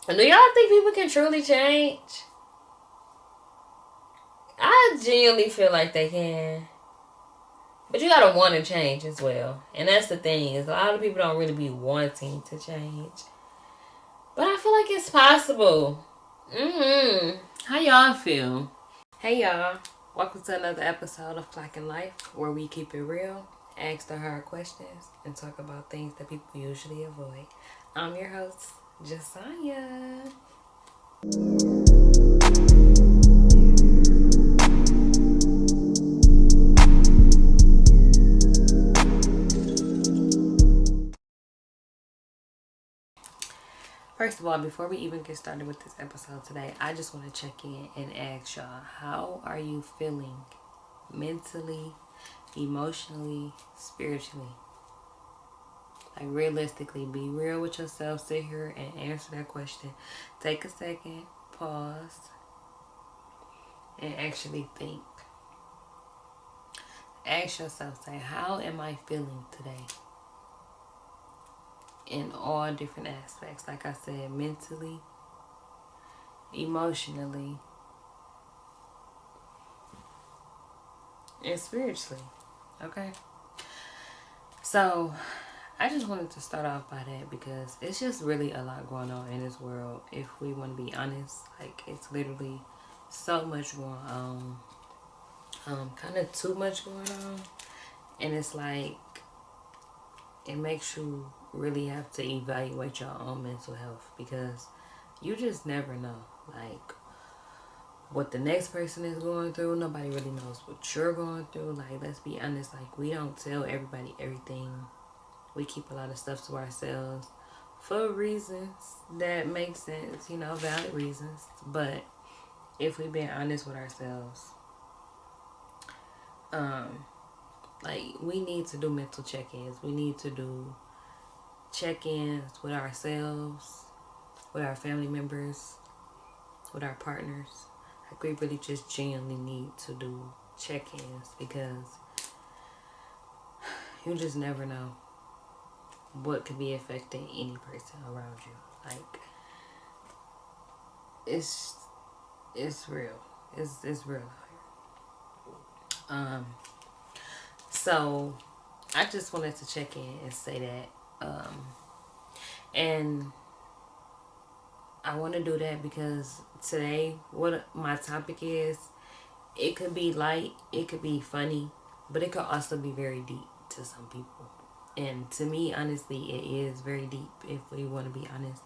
Do y'all think people can truly change? I genuinely feel like they can. But you gotta want to change as well. And that's the thing, is a lot of people don't really be wanting to change. But I feel like it's possible. How y'all feel? Hey y'all. Welcome to another episode of Clock and Life, where we keep it real, ask the hard questions, and talk about things that people usually avoid. I'm your host, Josiah. First of all, before we even get started with this episode today, I just want to check in and ask y'all, how are you feeling mentally, emotionally, spiritually? Like, realistically, be real with yourself. Sit here and answer that question. Take a second, pause, and actually think. Ask yourself, say, how am I feeling today? In all different aspects. Like I said, mentally, emotionally, and spiritually. Okay? So, I just wanted to start off by that because it's just really a lot going on in this world. If we want to be honest, like, it's literally so much going on. Kind of too much going on. And it's like, it makes you really have to evaluate your own mental health, because you just never know, like, what the next person is going through. Nobody really knows what you're going through. Like, let's be honest, like, we don't tell everybody everything. We keep a lot of stuff to ourselves for reasons that make sense, valid reasons. But if we've been honest with ourselves, um, like, we need to do mental check-ins. We need to do check-ins with ourselves, with our family members, with our partners. Like, we really just genuinely need to do check-ins, because you just never know what could be affecting any person around you. Like, it's it's real. It's real out here. So I just wanted to check in and say that. And I want to do that because today, what my topic is, it could be light, it could be funny, but it could also be very deep to some people. And to me, honestly, it is very deep, if we want to be honest,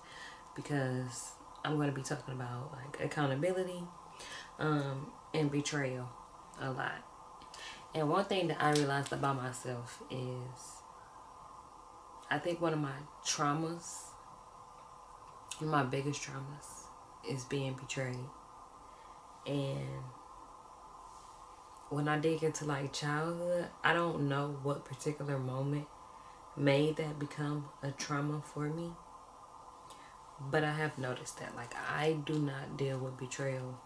because I'm going to be talking about, like, accountability, and betrayal a lot. And one thing that I realized about myself is, I think one of my traumas, one of my biggest traumas, is being betrayed. And when I dig into, like, childhood, I don't know what particular moment made that become a trauma for me. But I have noticed that, like, I do not deal with betrayal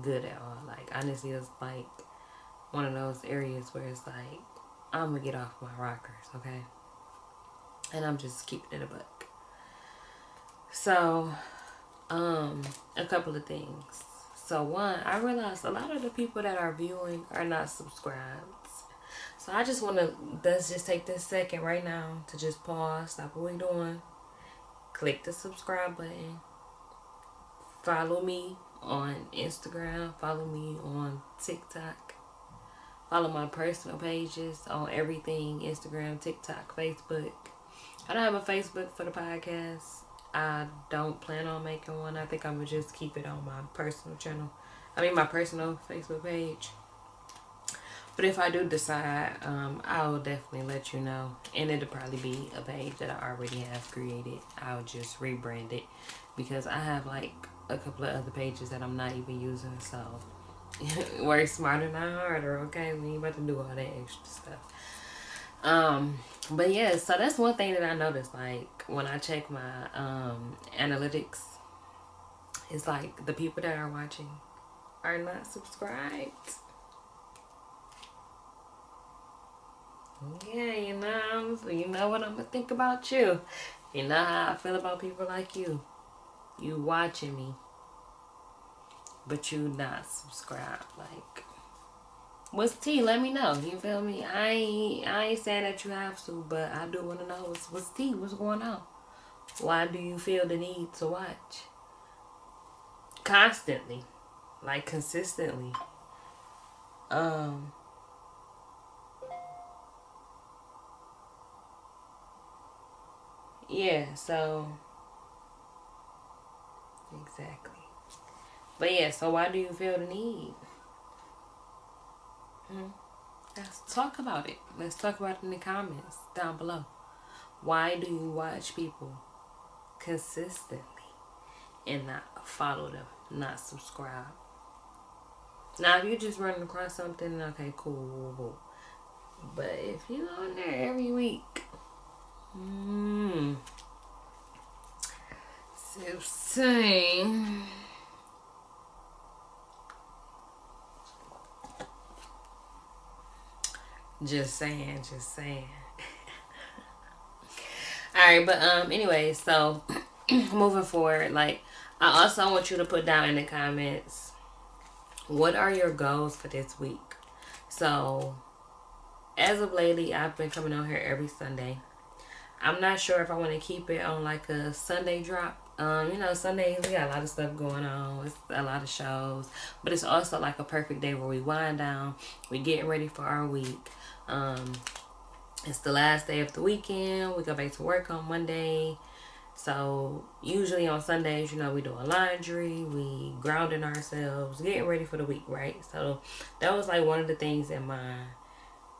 good at all. Like, honestly, it's like one of those areas where it's like, I'm gonna get off my rockers, okay? And I'm just keeping it a buck. So, a couple of things. So, one, I realized a lot of the people that are viewing are not subscribed. So I just want to, let's just take this second right now to just pause, stop what we're doing, click the subscribe button, follow me on Instagram, follow me on TikTok, follow my personal pages on everything: Instagram, TikTok, Facebook. I don't have a Facebook for the podcast. I don't plan on making one. I think I'm gonna just keep it on my personal channel. I mean, my personal Facebook page. But if I do decide, I'll definitely let you know. And it'll probably be a page that I already have created. I'll just rebrand it, because I have, like, a couple of other pages that I'm not even using. So work smarter, not harder, okay? We ain't about to do all that extra stuff. But yeah, so that's one thing that I noticed. Like, when I check my analytics, it's like the people that are watching are not subscribed. Yeah, you know what I'm gonna think about you. You know how I feel about people like you. You watching me, but you not subscribed. Like, what's tea? Let me know. You feel me? I ain't saying that you have to, but I do want to know what's tea? What's going on? Why do you feel the need to watch constantly, like consistently? Um, yeah. So exactly. But yeah. So why do you feel the need? Hmm? Let's talk about it. Let's talk about it in the comments down below. Why do you watch people consistently and not follow them, not subscribe? Now, if you're just running across something, okay, cool. But if you on there every week, hmm, so same. Just saying, just saying. All right, but anyway, so moving forward, like I also want you to put down in the comments what are your goals for this week. So as of lately, I've been coming on here every Sunday. I'm not sure if I want to keep it on like a Sunday drop. Sundays we got a lot of stuff going on. It's a lot of shows, but it's also like a perfect day where we wind down. We getting ready for our week. Um, it's the last day of the weekend. We go back to work on Monday. So usually on Sundays, we doing laundry, we grounding ourselves, getting ready for the week, right? So that was like one of the things in mind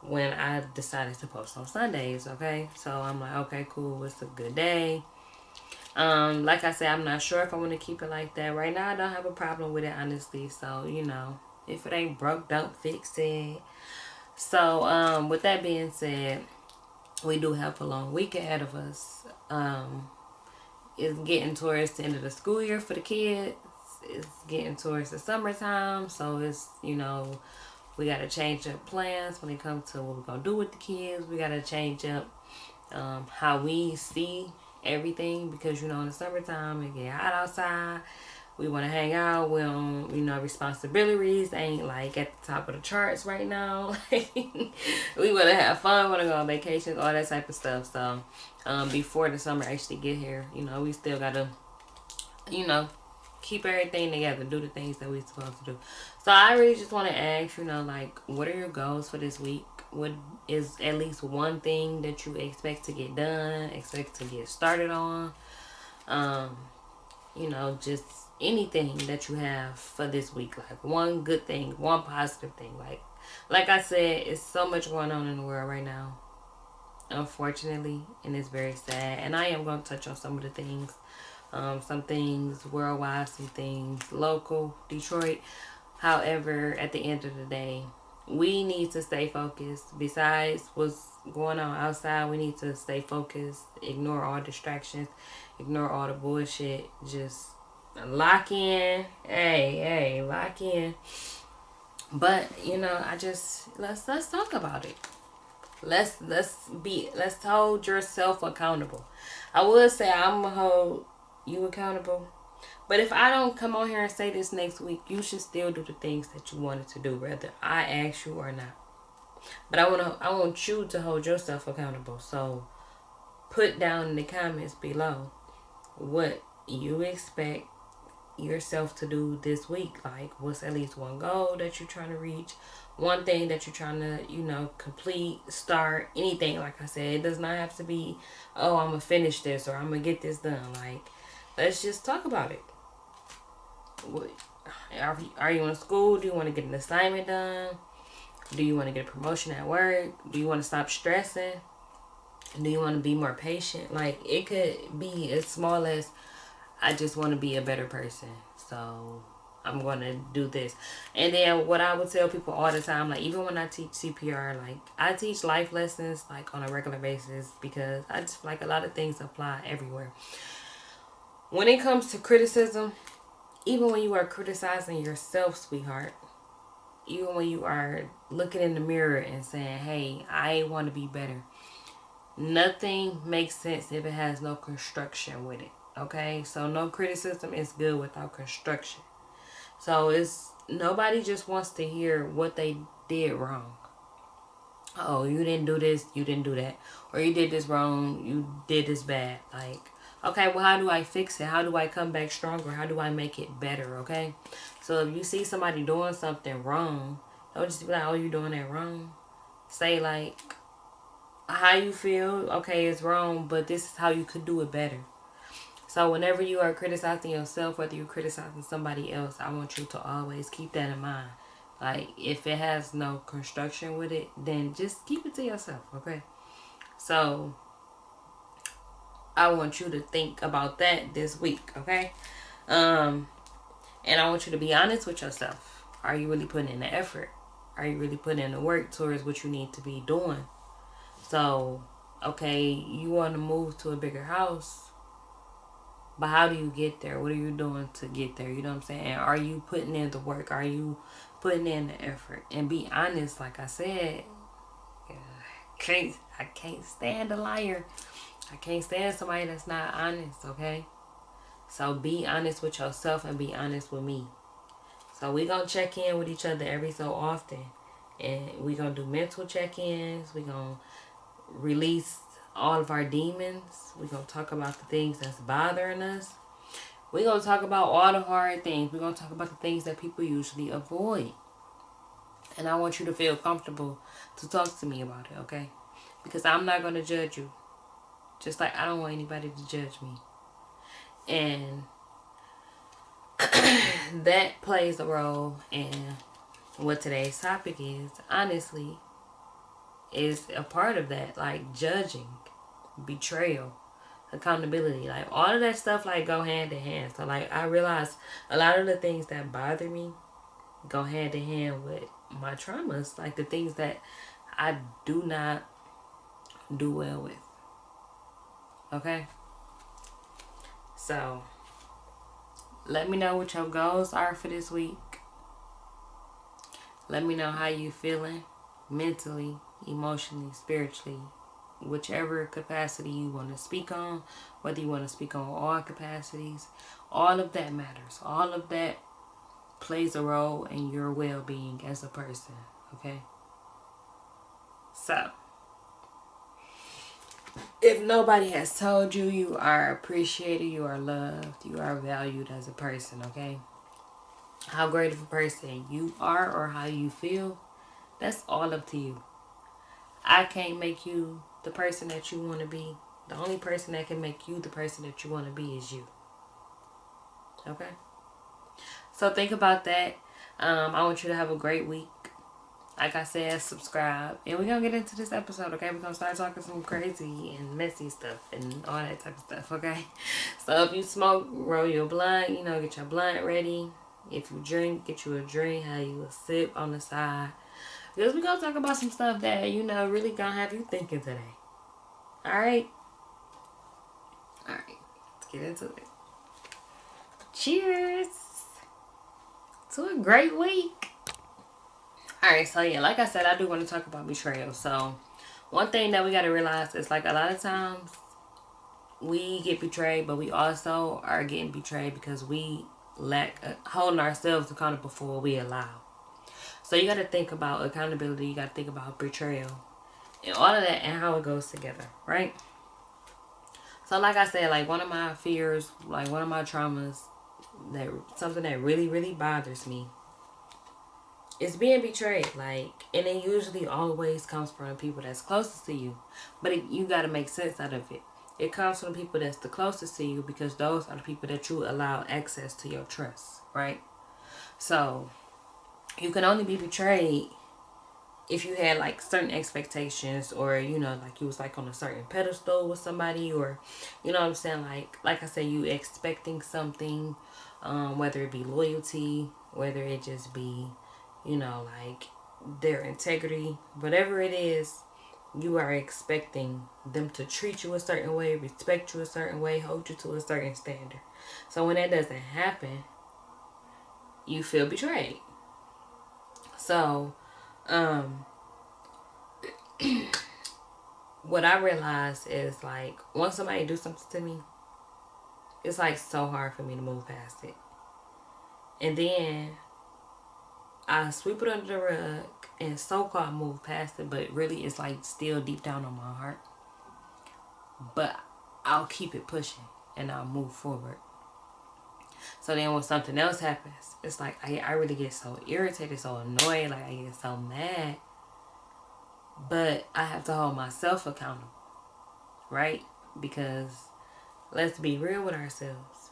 when I decided to post on Sundays, okay? So I'm like, okay, cool, it's a good day. Like I said, I'm not sure if I want to keep it like that. Right now I don't have a problem with it, honestly. So, if it ain't broke, don't fix it. So, with that being said, we do have a long week ahead of us. It's getting towards the end of the school year for the kids. It's getting towards the summertime, so we got to change up plans when it comes to what we're going to do with the kids. We got to change up how we see everything because, in the summertime, it get hot outside. We want to hang out. We don't, responsibilities ain't like at the top of the charts right now. We want to have fun, want to go on vacations, all that type of stuff. So, before the summer actually get here, we still got to, you know, keep everything together, do the things that we're supposed to do. So I really just want to ask, like, what are your goals for this week? What is at least one thing that you expect to get done, expect to get started on? Just anything that you have for this week, like one good thing, one positive thing. Like I said, it's so much going on in the world right now, unfortunately, and it's very sad. And I am going to touch on some of the things. Some things worldwide, some things local, Detroit. However, at the end of the day, we need to stay focused. Besides what's going on outside, we need to stay focused, ignore all distractions, ignore all the bullshit. Just lock in. Hey, lock in. But let's talk about it. Let's hold yourself accountable. I would say I'm gonna hold you accountable. But if I don't come on here and say this next week, you should still do the things that you wanted to do, whether I ask you or not. But I want you to hold yourself accountable. So put down in the comments below what you expect yourself to do this week. Like, what's at least one goal that you're trying to reach, one thing that you're trying to complete, start, anything. Like I said, it does not have to be, oh, I'm gonna finish this or I'm gonna get this done. Like, let's just talk about it. Are you in school? Do you want to get an assignment done? Do you want to get a promotion at work? Do you want to stop stressing? Do you want to be more patient? Like, it could be as small as, I just want to be a better person. So I'm going to do this. And then what I would tell people all the time, like even when I teach CPR, like I teach life lessons like on a regular basis because I just feel like a lot of things apply everywhere. When it comes to criticism, even when you are criticizing yourself, sweetheart, even when you are looking in the mirror and saying, hey, I want to be better, nothing makes sense if it has no construction with it. Okay, so no criticism is good without construction. So it's nobody just wants to hear what they did wrong. Oh, you didn't do this, you didn't do that, or you did this wrong, you did this bad. Like, okay, well, how do I fix it? How do I come back stronger? How do I make it better? Okay, so if you see somebody doing something wrong, don't just be like, oh, you doing that wrong. Say like how you feel. Okay, it's wrong, but this is how you could do it better. So whenever you are criticizing yourself, whether you're criticizing somebody else, I want you to always keep that in mind. Like if it has no construction with it, then just keep it to yourself, okay? So I want you to think about that this week, okay? Um, and I want you to be honest with yourself. Are you really putting in the effort? Are you really putting in the work towards what you need to be doing? So, okay, you want to move to a bigger house. But how do you get there? What are you doing to get there? You know what I'm saying? Are you putting in the work? Are you putting in the effort? And be honest, like I said, I can't stand a liar. I can't stand somebody that's not honest, okay? So be honest with yourself and be honest with me. So we gonna check in with each other every so often. And we gonna do mental check-ins. We gonna release all of our demons. We gonna talk about the things that's bothering us. We're going to talk about all the hard things. We're going to talk about the things that people usually avoid. And I want you to feel comfortable to talk to me about it, okay? Because I'm not going to judge you. Just like I don't want anybody to judge me. And that plays a role in what today's topic is. Honestly, is a part of that. Like judging, betrayal, accountability, like all of that stuff like go hand in hand. So like I realize a lot of the things that bother me go hand in hand with my traumas, like the things that I do not do well with. Okay, so let me know what your goals are for this week. Let me know how you feeling mentally, emotionally, spiritually, whichever capacity you want to speak on, whether you want to speak on all capacities. All of that matters. All of that plays a role in your well-being as a person, okay? So if nobody has told you, you are appreciated, you are loved, you are valued as a person, okay? How great of a person you are or how you feel, that's all up to you. I can't make you the person that you want to be. The only person that can make you the person that you want to be is you. Okay? So think about that. I want you to have a great week. Like I said, subscribe. And we're going to get into this episode, okay? We're going to start talking some crazy and messy stuff and all that type of stuff, okay? So if you smoke, roll your blunt, get your blunt ready. If you drink, get you a drink, have you a sip on the side. Because we're going to talk about some stuff that, really going to have you thinking today. Alright? Alright. Let's get into it. Cheers to a great week. Alright, so yeah, like I said, I do want to talk about betrayal. So, one thing that we got to realize is like a lot of times we get betrayed, but we also are getting betrayed because we lack holding ourselves accountable for what we allow. So, you got to think about accountability, you got to think about betrayal, and all of that and how it goes together, right? So, like I said, like one of my fears, like one of my traumas, that something that really, really bothers me it's being betrayed, and it usually always comes from the people that's closest to you. But you got to make sense out of it. It comes from the people that's the closest to you because those are the people that you allow access to your trust, right? So, you can only be betrayed if you had, certain expectations or, like you was, on a certain pedestal with somebody or, you know what I'm saying? Like I said, you expecting something, whether it be loyalty, whether it just be their integrity, whatever it is, you are expecting them to treat you a certain way, respect you a certain way, hold you to a certain standard. So when that doesn't happen, you feel betrayed. So, what I realized is once somebody do something to me, it's like so hard for me to move past it. And then I sweep it under the rug and so-called move past it, but really it's like still deep down on my heart. But I'll keep it pushing and I'll move forward. So then when something else happens, it's like I really get so irritated, so annoyed, like I get so mad. But I have to hold myself accountable, right? Because let's be real with ourselves.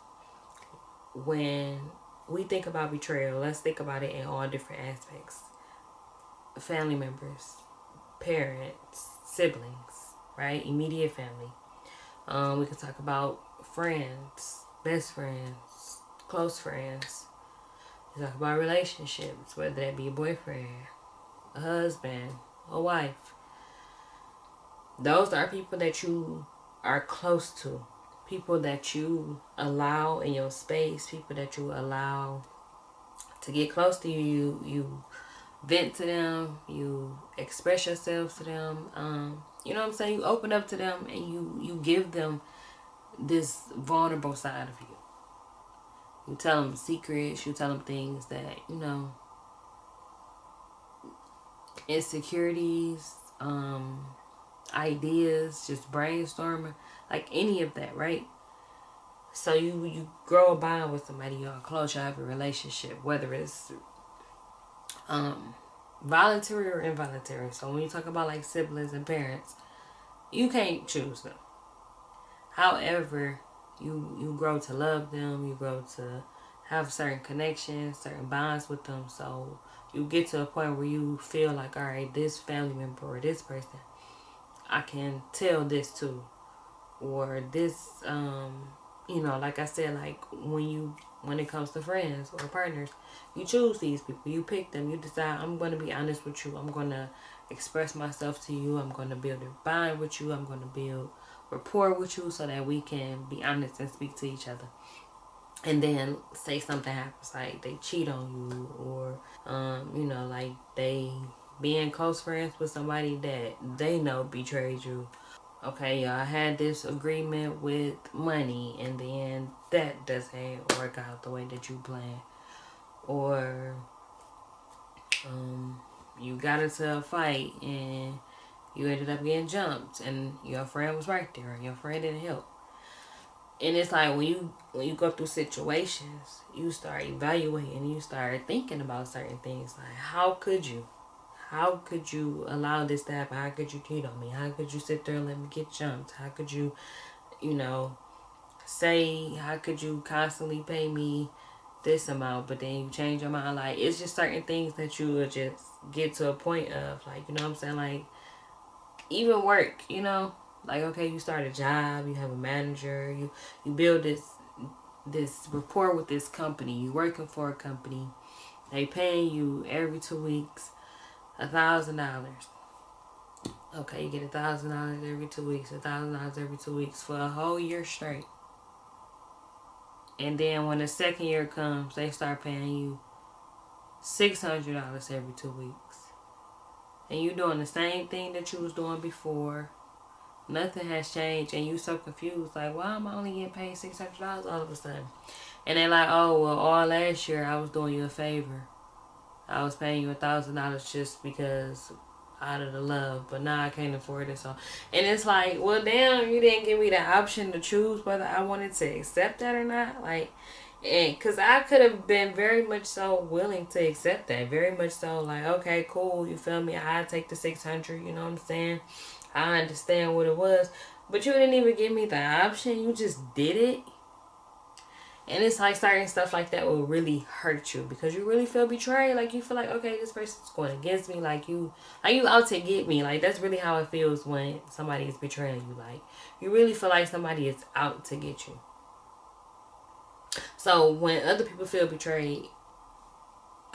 When we think about betrayal, let's think about it in all different aspects. Family members, parents, siblings, right? Immediate family. We could talk about friends, best friends, close friends. We talk about relationships, whether that be a boyfriend, a husband, a wife. Those are people that you are close to. People that you allow in your space. People that you allow to get close to you. You vent to them. You express yourself to them. You know what I'm saying? You open up to them and you give them this vulnerable side of you. You tell them secrets. You tell them things that, insecurities, ideas, just brainstorming, like any of that, right? So you grow a bond with somebody, you're close, you have a relationship, whether it's voluntary or involuntary. So when you talk about like siblings and parents, you can't choose them. However, you grow to love them, you grow to have certain connections, certain bonds with them. So you get to a point where you feel like, all right, this family member or this person, I can tell this to, or this, like I said, like when it comes to friends or partners, you choose these people, you pick them, you decide, I'm going to be honest with you, I'm going to express myself to you, I'm going to build a bond with you, I'm going to build rapport with you so that we can be honest and speak to each other. And then say something happens, like they cheat on you, or like they being close friends with somebody that they know betrayed you. Okay, y'all had this agreement with money, and then that doesn't work out the way that you planned, or you got into a fight and you ended up getting jumped, and your friend was right there, and your friend didn't help. And it's like when you go through situations, you start evaluating, you start thinking about certain things, like how could you? How could you allow this to happen? How could you cheat on me? How could you sit there and let me get jumped? How could you, say, how could you constantly pay me this amount, but then you change your mind? Like, it's just certain things that you would just get to a point of, like, you know what I'm saying? Like, even work, like, okay, you start a job, you have a manager, you build this rapport with this company, you working for a company, they paying you every 2 weeks $1,000. Okay, you get $1,000 every 2 weeks, $1,000 every 2 weeks for a whole year straight. And then when the second year comes, they start paying you $600 every 2 weeks. And you doing the same thing that you was doing before. Nothing has changed, and you so confused, like, why am I only getting paid $600 all of a sudden? And they like, oh, well, all last year I was doing you a favor. I was paying you $1,000 just because out of the love, but now I can't afford it. So, and it's like, well, damn, you didn't give me the option to choose whether I wanted to accept that or not. Like, and because I could have been very much so willing to accept that, very much so, like, okay, cool, you feel me? I take the 600. You know what I'm saying? I understand what it was, but you didn't even give me the option. You just did it. And it's like certain stuff like that will really hurt you because you really feel betrayed. Like you feel like, okay, this person's going against me. Like you out to get me. Like that's really how it feels when somebody is betraying you. Like you really feel like somebody is out to get you. So when other people feel betrayed,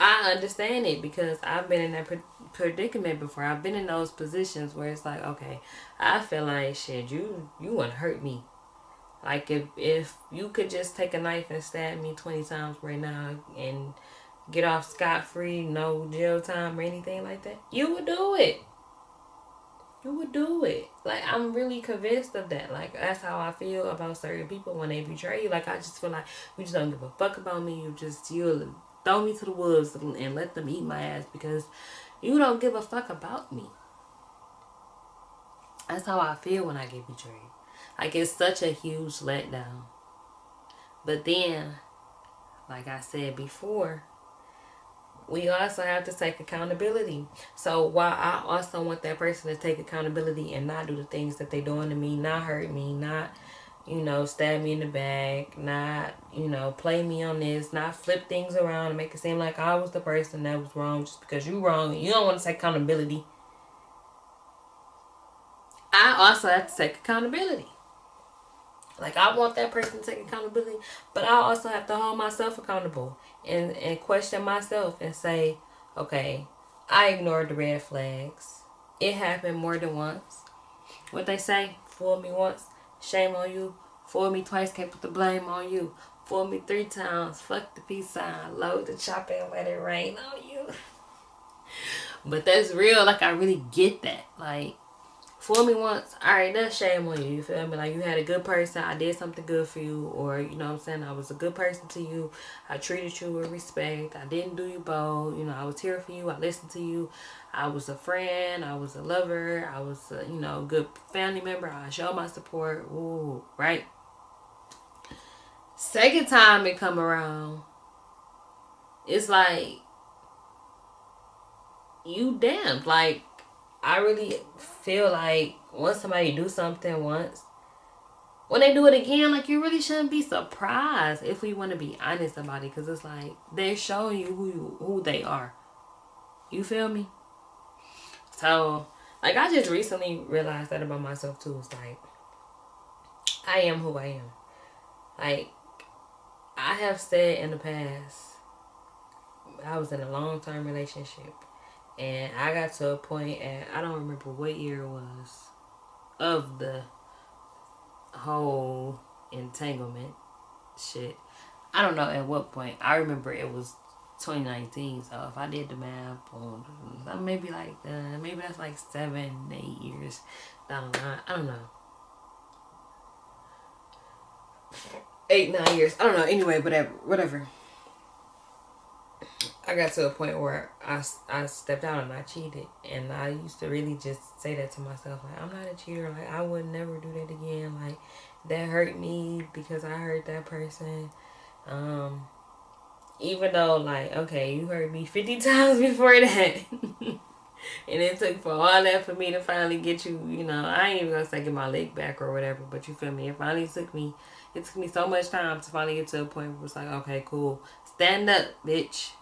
I understand it because I've been in that predicament before. I've been in those positions where it's like, okay, I feel like shit. You want to hurt me. Like if you could just take a knife and stab me 20 times right now and get off scot free, no jail time or anything like that, you would do it. you would do it. Like, I'm really convinced of that. Like, that's how I feel about certain people when they betray you. Like, I just feel like you just don't give a fuck about me. You'll throw me to the wolves and let them eat my ass because you don't give a fuck about me. That's how I feel when I get betrayed. Like, it's such a huge letdown. But then, like I said before, we also have to take accountability. So while I also want that person to take accountability and not do the things that they're doing to me, not hurt me, not, stab me in the back, not, play me on this, not flip things around and make it seem like I was the person that was wrong just because you wrong and you don't want to take accountability. I also have to take accountability. Like, I want that person to take accountability, but I also have to hold myself accountable and question myself and say, okay, I ignored the red flags. It happened more than once. What they say, fool me once, shame on you. Fool me twice, can't put the blame on you. Fool me 3 times, fuck the peace sign. Load the chopper and let it rain on you. But that's real. Like, I really get that. Like, fool me once, alright, that's shame on you. You feel me? Like, you had a good person, I did something good for you, or you know what I'm saying, I was a good person to you, I treated you with respect, I didn't do you bold, I was here for you, I listened to you, I was a friend, I was a lover, I was a, good family member, I showed my support, ooh, right? Second time it come around, it's like, you damned. Like, I really feel like once somebody do something once, when they do it again, like, you really shouldn't be surprised if we want to be honest about it, because it's like they're showing you who they are. You feel me? So, like, I just recently realized that about myself too. It's like, I am who I am. Like, I have said in the past, I was in a long-term relationship, and I got to a point at, I don't remember what year it was, of the whole entanglement shit. I don't know at what point. I remember it was 2019. So if I did the math, maybe maybe that's like 7, 8 years down the line. I don't know. 8, 9 years. I don't know. Anyway, whatever. I got to a point where I stepped out and I cheated, and I used to really just say that to myself, like, I'm not a cheater, like, I would never do that again, like, that hurt me because I hurt that person, even though, like, okay, you hurt me 50 times before that, and it took for all that for me to finally get you, I ain't even gonna say get my leg back or whatever, but you feel me, it took me so much time to finally get to a point where it's like, okay, cool, stand up, bitch.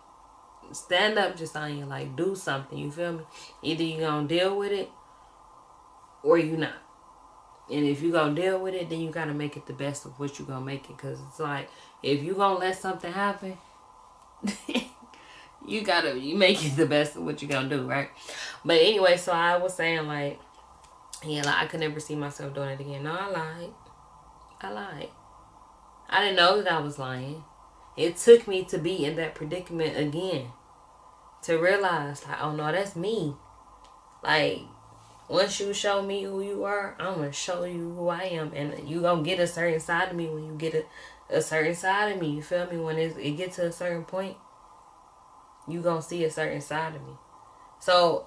Stand up, Josiah. Like, do something. You feel me? Either you gonna deal with it or you not. And if you gonna deal with it, then you gotta make it the best of what you gonna make it. Because it's like, if you gonna let something happen, you make it the best of what you gonna do, right? But anyway, so I was saying, like, yeah, like, I could never see myself doing it again. No, I lied. I didn't know that I was lying. It took me to be in that predicament again to realize, like, oh no, that's me. Like, once you show me who you are, I'm gonna show you who I am, and you gonna get a certain side of me when you get a certain side of me. You feel me? When it gets to a certain point, you gonna see a certain side of me. So,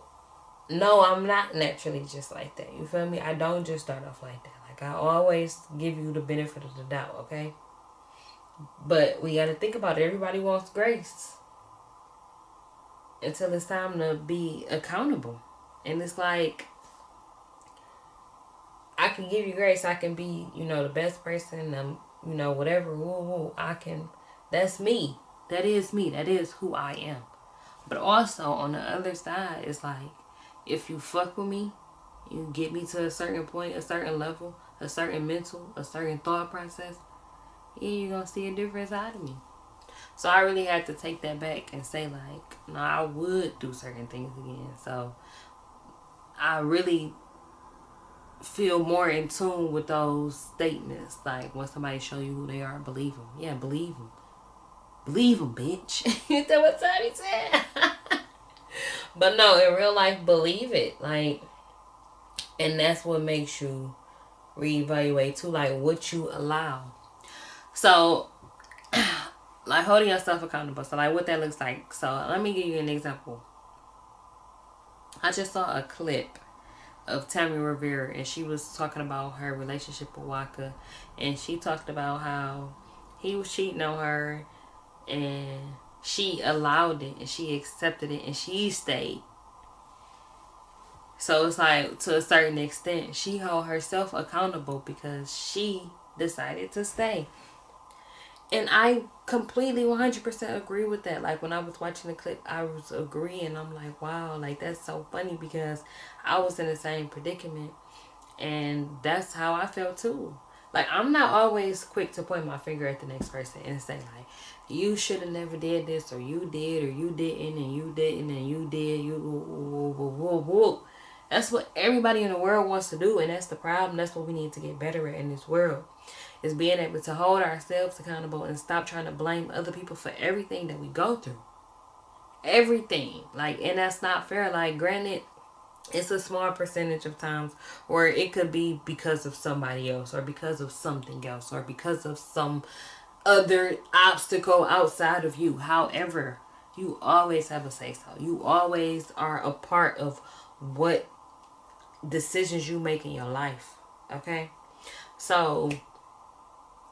no, I'm not naturally just like that. You feel me? I don't just start off like that. Like, I always give you the benefit of the doubt, okay? But we gotta think about it. Everybody wants grace until it's time to be accountable. And it's like, I can give you grace. I can be, the best person, whatever. I can. That's me. That is me. That is who I am. But also, on the other side, it's like, if you fuck with me, you get me to a certain point, a certain level, a certain mental, a certain thought process, yeah, you're going to see a different side of me. So I really had to take that back and say, like, no, I would do certain things again. So I really feel more in tune with those statements. Like, when somebody show you who they are, believe them. Yeah, believe them. Believe them, bitch. That's what Tony said. But no, in real life, believe it. Like, And that's what makes you reevaluate too, like what you allow. So, like holding yourself accountable. So, like what that looks like. So, let me give you an example. I just saw a clip of Tammy Rivera, and she was talking about her relationship with Waka, and she talked about how he was cheating on her, and she allowed it, and she accepted it, and she stayed. So it's like, to a certain extent, she held herself accountable because she decided to stay. And I completely 100% agree with that. Like when I was watching the clip, I was agreeing. I'm like, wow, like that's so funny because I was in the same predicament. And that's how I felt too. Like I'm not always quick to point my finger at the next person and say like, you should have never did this, or you did, or you didn't, and you didn't, and you did, you woo, woo, woo, woo. That's what everybody in the world wants to do, and that's the problem. That's what we need to get better at in this world, is being able to hold ourselves accountable and stop trying to blame other people for everything that we go through. Everything. Like, and that's not fair. Like, granted, it's a small percentage of times where it could be because of somebody else, or because of something else, or because of some other obstacle outside of you. However, you always have a say so. You always are a part of what decisions you make in your life. Okay? So,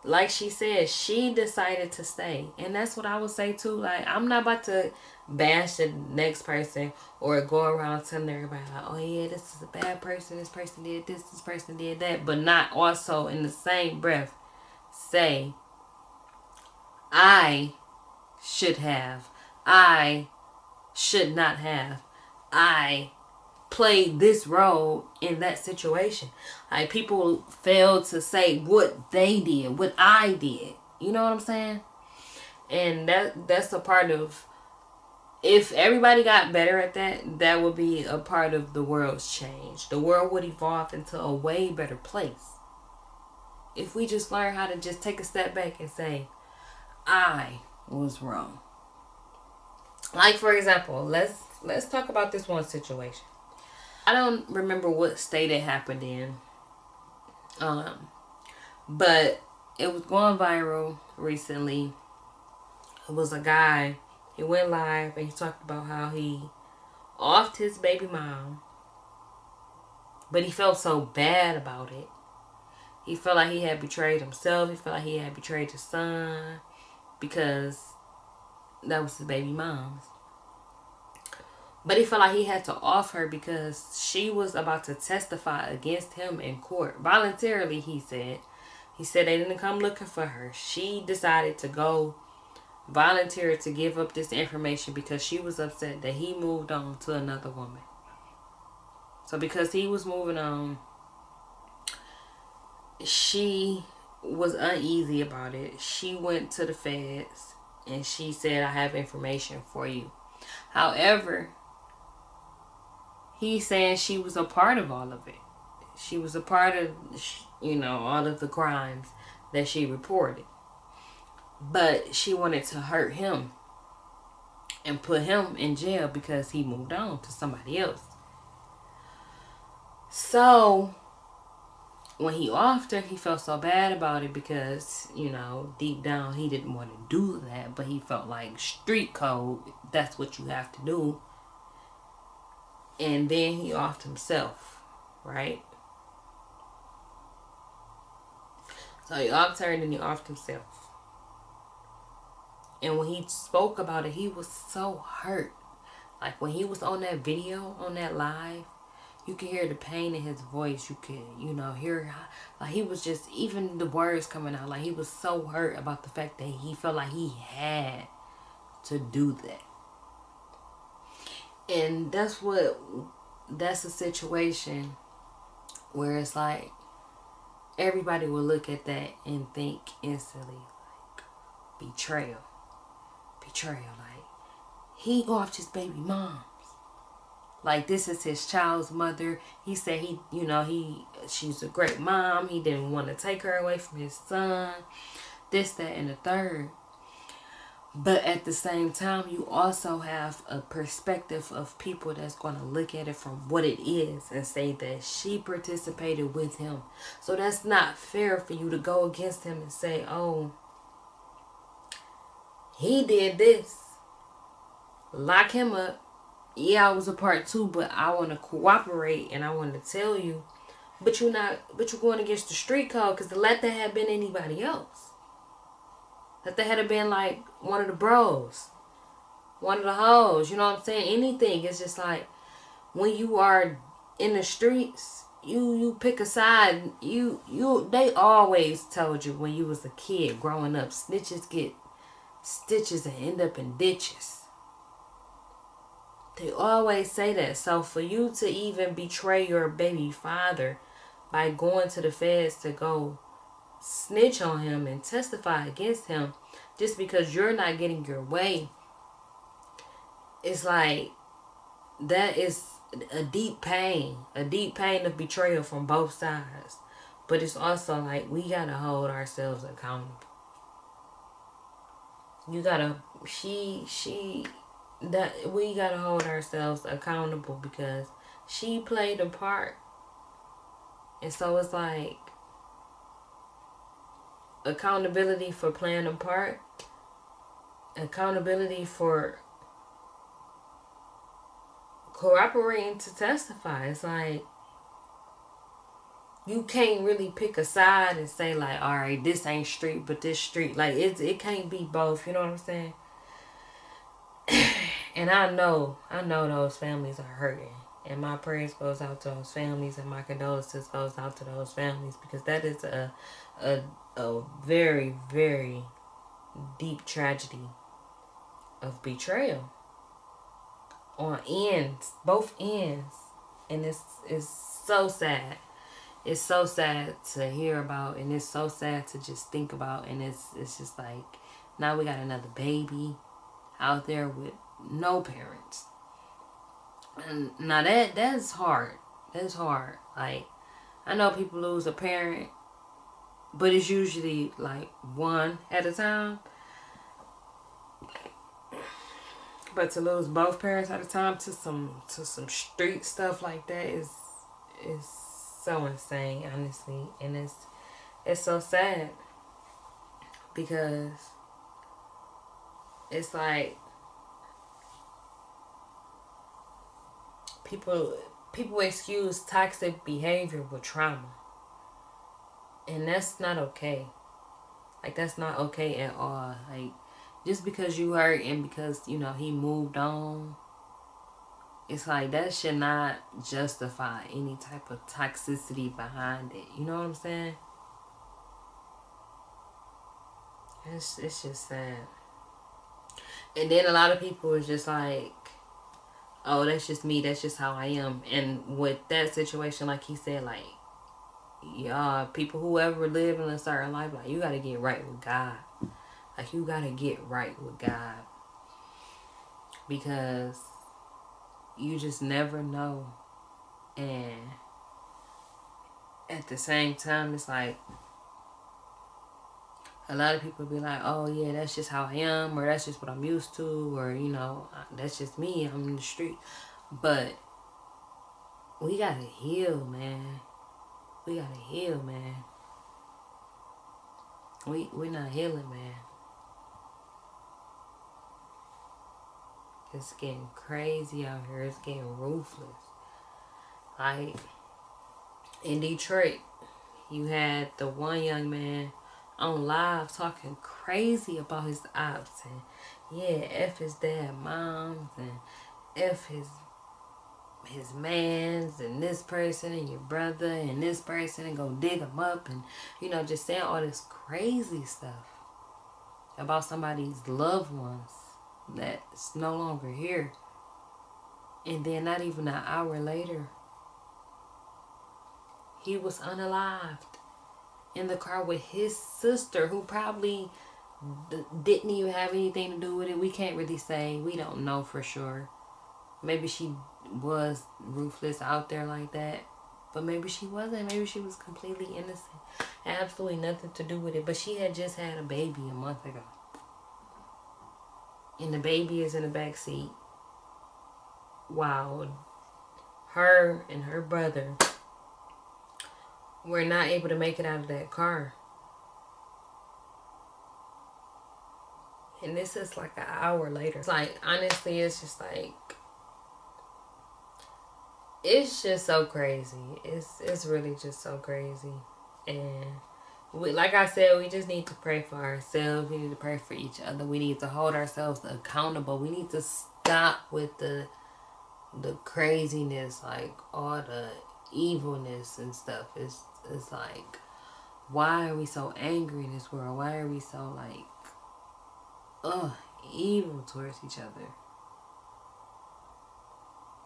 like she said, she decided to stay. And that's what I would say too. Like, I'm not about to bash the next person or go around telling everybody like, oh yeah, this is a bad person, this person did this person did that, but not also in the same breath say, I should have, I should not have, I played this role in that situation. Like, people fail to say what they did, what I did. You know what I'm saying? And that's a part of, if everybody got better at that, that would be a part of the world's change. The world would evolve into a way better place if we just learn how to just take a step back and say, I was wrong. Like, for example, let's talk about this one situation. I don't remember what state it happened in. But it was going viral recently. It was a guy, he went live and he talked about how he offed his baby mom, but he felt so bad about it. He felt like he had betrayed himself. He felt like he had betrayed his son because that was his baby mom's. But he felt like he had to off her because she was about to testify against him in court. Voluntarily, he said. He said they didn't come looking for her. She decided to go volunteer to give up this information because she was upset that he moved on to another woman. So because he was moving on, she was uneasy about it. She went to the feds and she said, I have information for you. However, he's saying she was a part of all of it. She was a part of, all of the crimes that she reported. But she wanted to hurt him and put him in jail because he moved on to somebody else. So, when he offed her, he felt so bad about it because, deep down he didn't want to do that. But he felt like street code, that's what you have to do. And then he offed himself, right? So he offed her and then he offed himself. And when he spoke about it, he was so hurt. Like when he was on that video, on that live, you could hear the pain in his voice. You could, hear like he was just, even the words coming out, like he was so hurt about the fact that he felt like he had to do that. And that's a situation where it's like everybody will look at that and think instantly like betrayal. Like he offed his baby moms. Like this is his child's mother. He said she's a great mom. He didn't want to take her away from his son. This, that, and the third. But at the same time, you also have a perspective of people that's going to look at it from what it is and say that she participated with him. So that's not fair for you to go against him and say, oh, he did this. Lock him up. Yeah, I was a part too, but I want to cooperate and I want to tell you. But you're not, but you're going against the street code because let that have been anybody else. Let that had been like one of the bros, one of the hoes, you know what I'm saying? Anything. It's just like when you are in the streets, you pick a side. They always told you when you was a kid growing up, snitches get stitches and end up in ditches. They always say that. So for you to even betray your baby father by going to the feds to go snitch on him and testify against him just because you're not getting your way, it's like that is a deep pain of betrayal from both sides. But it's also like we gotta hold ourselves accountable. You gotta she that we gotta hold ourselves accountable because she played a part. And so it's like accountability for playing a part, accountability for cooperating to testify. It's like you can't really pick a side and say like, all right, this ain't street, but this street. Like it can't be both. You know what I'm saying? And I know those families are hurting. And my prayers goes out to those families, and my condolences goes out to those families because that is a very, very deep tragedy of betrayal on ends, both ends, and it's so sad. It's so sad to hear about, and it's so sad to just think about, and it's just like now we got another baby out there with no parents. And now that's hard. That's hard. Like I know people lose a parent, but it's usually like one at a time. But to lose both parents at a time to some street stuff like that is so insane, honestly, and it's so sad because it's like people excuse toxic behavior with trauma, and that's not okay. Like that's not okay at all. Like just because you hurt and because he moved on, it's like that should not justify any type of toxicity behind it. You know what I'm saying? It's just sad. And then a lot of people is just like, oh, that's just me. That's just how I am. And with that situation, like he said, like, yeah, people who ever live in a certain life, like, you got to get right with God. Like, you got to get right with God. Because you just never know. And at the same time, it's like, a lot of people be like, oh, yeah, that's just how I am, or that's just what I'm used to, or, that's just me. I'm in the street. But we got to heal, man. We got to heal, man. We're not healing, man. It's getting crazy out here. It's getting ruthless. Like, in Detroit, you had the one young man on live talking crazy about his ops and yeah, F his dad moms and F his mans and this person and your brother and this person and go dig them up and just saying all this crazy stuff about somebody's loved ones that's no longer here. And then not even an hour later, he was unalived in the car with his sister, who probably didn't even have anything to do with it. We can't really say. We don't know for sure. Maybe she was ruthless out there like that. But maybe she wasn't. Maybe she was completely innocent. Absolutely nothing to do with it. But she had just had a baby a month ago. and the baby is in the back seat, while her and her brother were not able to make it out of that car. And this is like an hour later. It's like, honestly, it's just like, it's just so crazy. It's really just so crazy. And we, like I said, we just need to pray for ourselves. We need to pray for each other. We need to hold ourselves accountable. We need to stop with the craziness, like all the evilness and stuff. It's like, why are we so angry in this world? Why are we so like evil towards each other?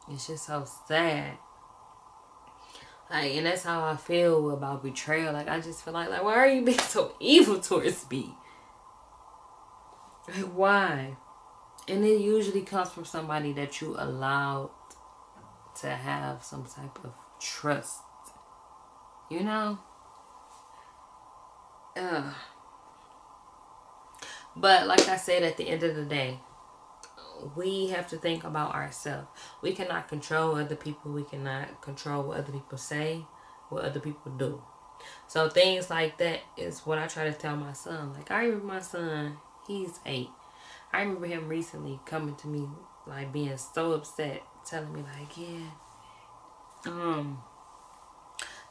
It's just so sad. Like, and that's how I feel about betrayal. Like, I just feel like why are you being so evil towards me? Like, why? And it usually comes from somebody that you allowed to have some type of trust. You know? But like I said, at the end of the day, we have to think about ourselves. We cannot control other people. We cannot control what other people say, what other people do. So things like that is what I try to tell my son. Like, I remember my son, he's 8. I remember him recently coming to me, like, being so upset, telling me like, yeah,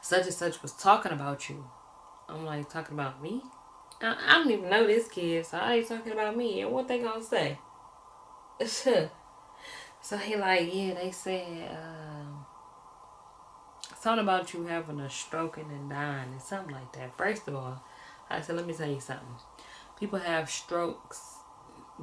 such and such was talking about you. I'm like, talking about me? I don't even know this kid, so I ain't talking about me. And what they gonna say? So he like, yeah, they said something about you having a stroke and then dying and something like that. First of all, I said, let me tell you something. People have strokes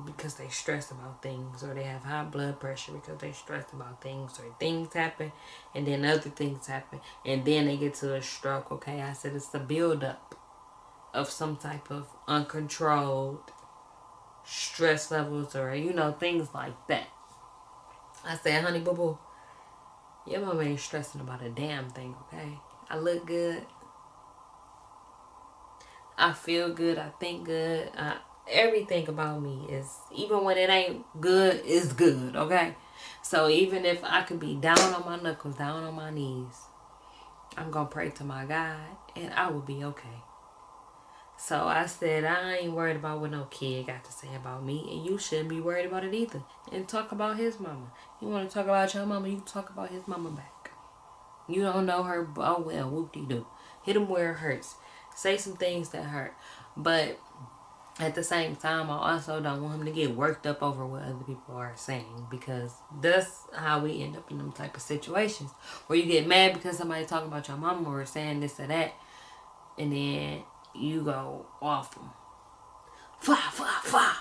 because they stress about things, or they have high blood pressure because they stress about things, or things happen and then other things happen and then they get to a stroke. Okay, I said it's the buildup of some type of uncontrolled stress levels, or things like that. I said, honey boo boo, your mama ain't stressing about a damn thing. Okay, I look good, I feel good, I think good. Everything about me is, even when it ain't good, it's good. Okay, so even if I could be down on my knuckles, down on my knees, I'm gonna pray to my God and I will be okay. So I said, I ain't worried about what no kid got to say about me, and you shouldn't be worried about it either. And talk about his mama. You want to talk about your mama, you talk about his mama back. You don't know her, oh well, whoop-de-doo. Hit him where it hurts. Say some things that hurt. But at the same time, I also don't want him to get worked up over what other people are saying, because that's how we end up in them type of situations where you get mad because somebody talking about your mama or saying this or that, and then you go off them. Fa, fa, fa.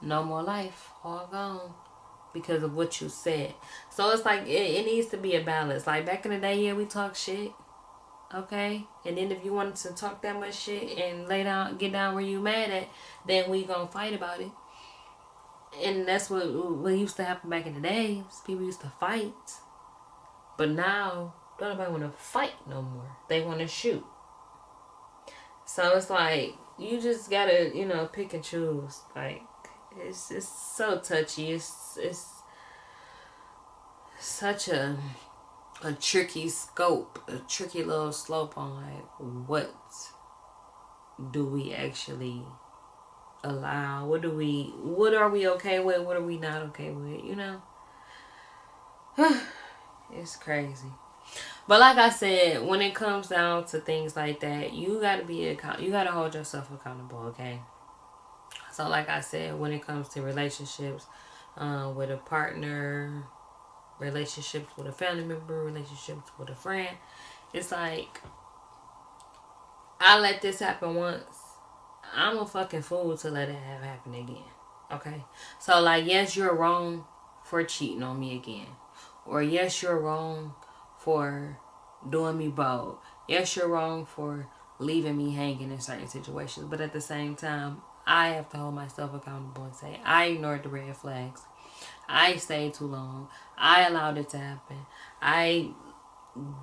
No more life. All gone. Because of what you said. So it's like, it needs to be a balance. Like back in the day, yeah, we talk shit. Okay? And then if you wanted to talk that much shit and get down where you mad at, then we gonna fight about it. And that's what used to happen back in the days. People used to fight. But now, don't nobody want to fight no more. They want to shoot. So it's like, you just gotta, pick and choose. Like, it's so touchy. It's such a tricky scope, a tricky little slope on like, what do we actually allow? What are we okay with? What are we not okay with? It's crazy. But like I said, when it comes down to things like that, you gotta hold yourself accountable, okay? So like I said, when it comes to relationships, with a partner, relationships with a family member, relationships with a friend, it's like, I let this happen once. I'm a fucking fool to let it happen again. Okay? So like, yes, you're wrong for cheating on me again. Or yes, you're wrong for doing me bold. Yes, you're wrong for leaving me hanging in certain situations. But at the same time, I have to hold myself accountable and say, I ignored the red flags. I stayed too long. I allowed it to happen. I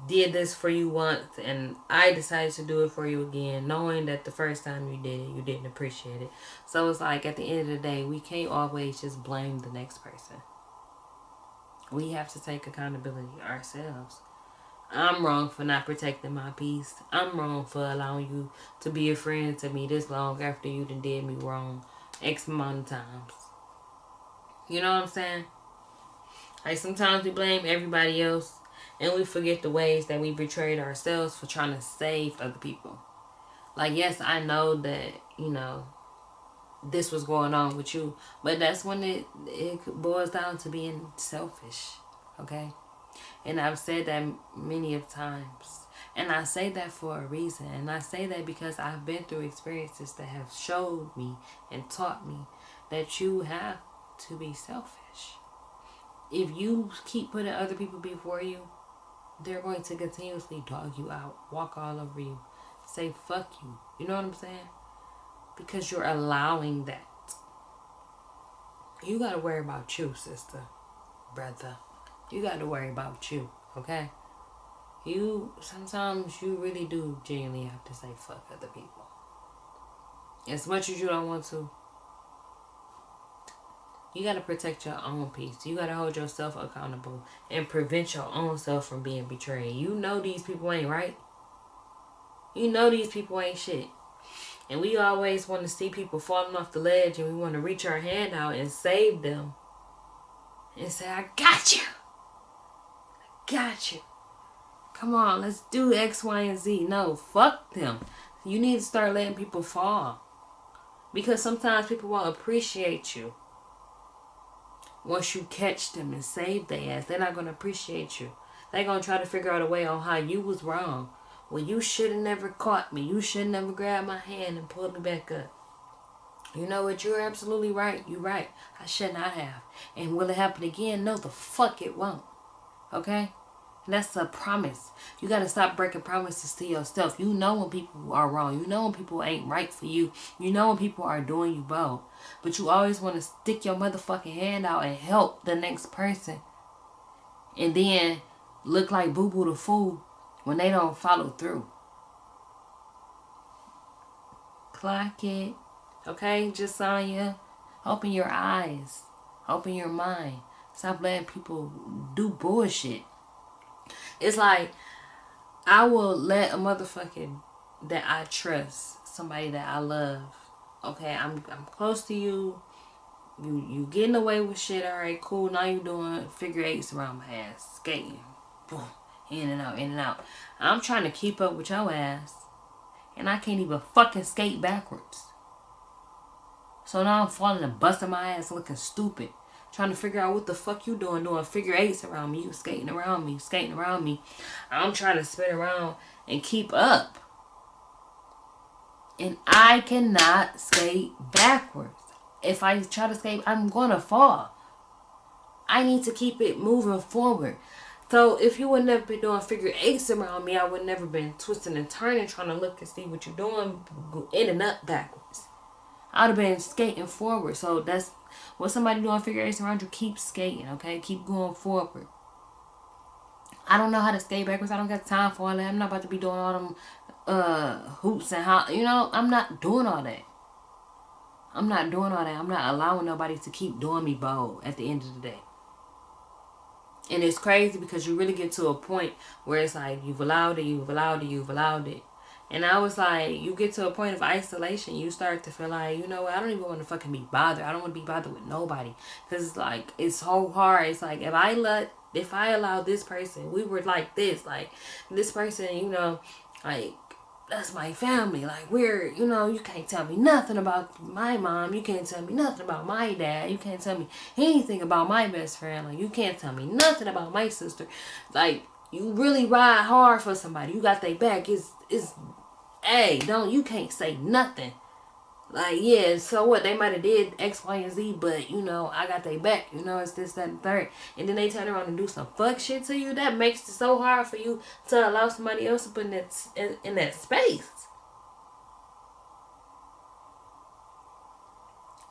did this for you once and I decided to do it for you again, knowing that the first time you did it, you didn't appreciate it. So it's like at the end of the day, we can't always just blame the next person. We have to take accountability ourselves. I'm wrong for not protecting my peace. I'm wrong for allowing you to be a friend to me this long after you done did me wrong X amount of times. You know what I'm saying? Like sometimes we blame everybody else and we forget the ways that we betrayed ourselves for trying to save other people. Like, yes, I know that, this was going on with you, but that's when it boils down to being selfish. Okay? And I've said that many of times. And I say that for a reason. And I say that because I've been through experiences that have showed me and taught me that you have to be selfish. If you keep putting other people before you, they're going to continuously dog you out, walk all over you, say fuck you. You know what I'm saying? Because you're allowing that. You gotta worry about you, sister, brother. You gotta worry about you, okay? Sometimes you really do genuinely have to say fuck other people. As much as you don't want to, you gotta protect your own peace. You gotta hold yourself accountable and prevent your own self from being betrayed. You know these people ain't right. You know these people ain't shit. And we always want to see people falling off the ledge and we want to reach our hand out and save them. And say, I got you. I got you. Come on, let's do X, Y, and Z. No, fuck them. You need to start letting people fall. Because sometimes people won't appreciate you. Once you catch them and save their ass, they're not going to appreciate you. They're going to try to figure out a way on how you was wrong. Well, you should have never caught me. You should have never grabbed my hand and pulled me back up. You know what? You're absolutely right. You're right. I should not have. And will it happen again? No, the fuck it won't. Okay? And that's a promise. You got to stop breaking promises to yourself. You know when people are wrong. You know when people ain't right for you. You know when people are doing you both. But you always want to stick your motherfucking hand out and help the next person. And then look like Boo Boo the Fool when they don't follow through. Clock it. Okay, Jasanya? Open your eyes. Open your mind. Stop letting people do bullshit. It's like, I will let a motherfucker that I trust, somebody that I love, okay, I'm close to you, you getting away with shit, alright, cool, now you doing figure eights around my ass, skating, boom, in and out, in and out. I'm trying to keep up with your ass, and I can't even fucking skate backwards. So now I'm falling and busting my ass looking stupid. Trying to figure out what the fuck you doing figure eights around me. You skating around me. You skating around me. I'm trying to spin around and keep up. And I cannot skate backwards. If I try to skate, I'm going to fall. I need to keep it moving forward. So if you would never been doing figure eights around me, I would never been twisting and turning, trying to look and see what you're doing, in and up backwards. I'd have been skating forward. So that's what somebody doing figure eights around you. Keep skating, okay? Keep going forward. I don't know how to skate backwards. I don't got time for all that. I'm not about to be doing all them hoops and how, I'm not doing all that. I'm not doing all that. I'm not allowing nobody to keep doing me bold at the end of the day. And it's crazy because you really get to a point where it's like you've allowed it, you've allowed it, you've allowed it. And I was like, you get to a point of isolation. You start to feel like, you know what, I don't even want to fucking be bothered. I don't want to be bothered with nobody. Because, like, it's so hard. It's like, if I allow this person, we were like this. Like, this person, like, that's my family. Like, we're, you can't tell me nothing about my mom. You can't tell me nothing about my dad. You can't tell me anything about my best friend. Like, you can't tell me nothing about my sister. Like, you really ride hard for somebody. You got their back. Hey, you can't say nothing. Like, yeah, so what? They might have did X, Y, and Z, but, I got their back. It's this, that, and third. And then they turn around and do some fuck shit to you. That makes it so hard for you to allow somebody else to put in that space.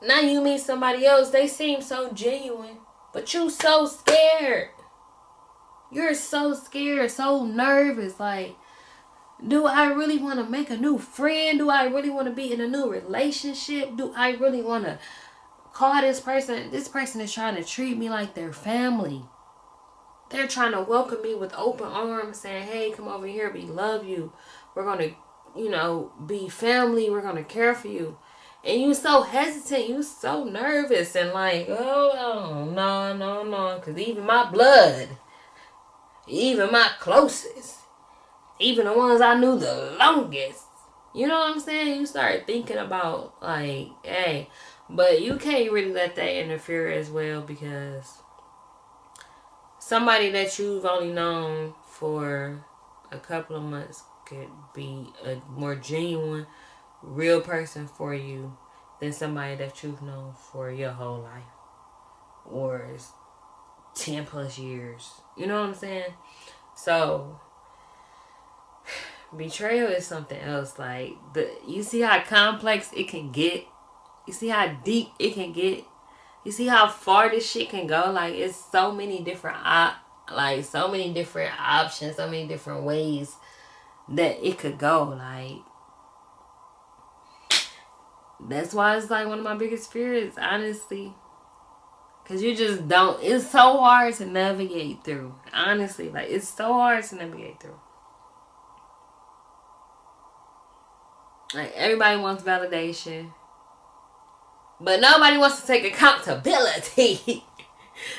Now you meet somebody else, they seem so genuine, but you so scared. You're so scared, so nervous. Like, do I really want to make a new friend? Do I really want to be in a new relationship? Do I really want to call this person? This person is trying to treat me like their family. They're trying to welcome me with open arms, saying, hey, come over here. We love you. We're going to, be family. We're going to care for you. And you so hesitant. You so nervous. And like, oh, no. Because even my blood, even my closest, even the ones I knew the longest, you know what I'm saying? You start thinking about, like, hey. But you can't really let that interfere as well, because somebody that you've only known for a couple of months could be a more genuine, real person for you than somebody that you've known for your whole life, or 10 plus years. You know what I'm saying? So, betrayal is something else. Like, you see how complex it can get? You see how deep it can get? You see how far this shit can go? Like, it's so many different so many different options, so many different ways that it could go. Like, that's why it's like one of my biggest fears, honestly. Cause you just don't, it's so hard to navigate through. Honestly, like, it's so hard to navigate through. Like, everybody wants validation, but nobody wants to take accountability.